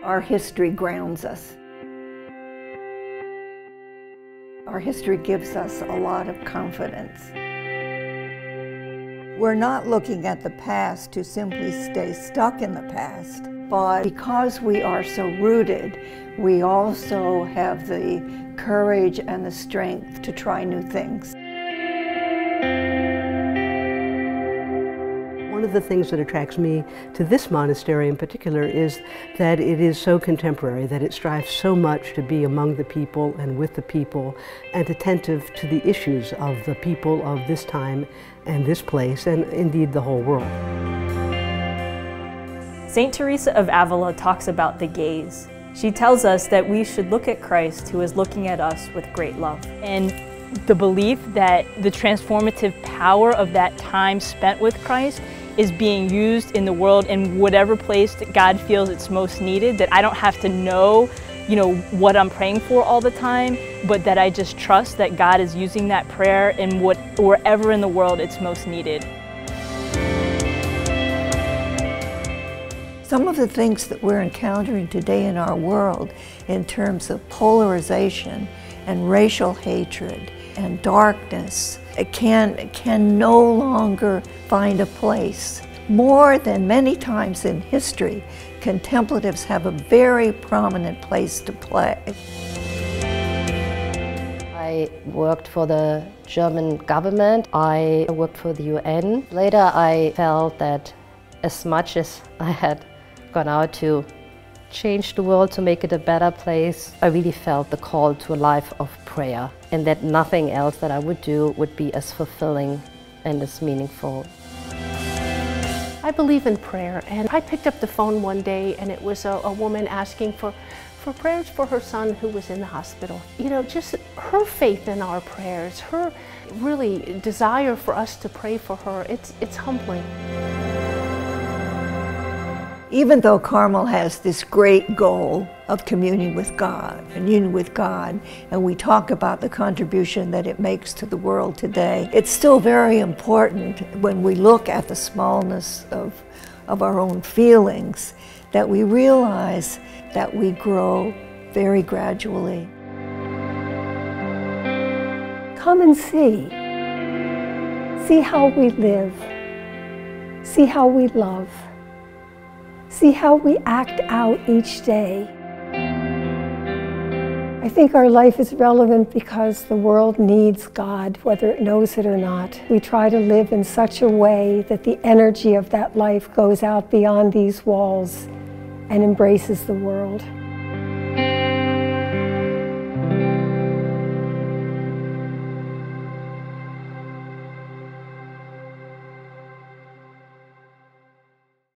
Our history grounds us. Our history gives us a lot of confidence. We're not looking at the past to simply stay stuck in the past, but because we are so rooted, we also have the courage and the strength to try new things. One of the things that attracts me to this monastery in particular is that it is so contemporary, that it strives so much to be among the people and with the people and attentive to the issues of the people of this time and this place and indeed the whole world. Saint Teresa of Avila talks about the gaze. She tells us that we should look at Christ, who is looking at us with great love. And the belief that the transformative power of that time spent with Christ is being used in the world in whatever place that God feels it's most needed, that I don't have to know, what I'm praying for all the time, but that I just trust that God is using that prayer in wherever in the world it's most needed. Some of the things that we're encountering today in our world in terms of polarization and racial hatred and darkness, it can no longer find a place. More than many times in history, contemplatives have a very prominent place to play. I worked for the German government. I worked for the UN. Later I felt that as much as I had gone out to change the world, to make it a better place, I really felt the call to a life of prayer, and that nothing else that I would do would be as fulfilling and as meaningful. I believe in prayer, and I picked up the phone one day and it was a woman asking for prayers for her son who was in the hospital. Just her faith in our prayers, her really desire for us to pray for her, it's humbling. Even though Carmel has this great goal of communing with God, and union with God, and we talk about the contribution that it makes to the world today, it's still very important when we look at the smallness of our own feelings, that we realize that we grow very gradually. Come and see. See how we live. See how we love. See how we act out each day. I think our life is relevant because the world needs God, whether it knows it or not. We try to live in such a way that the energy of that life goes out beyond these walls and embraces the world.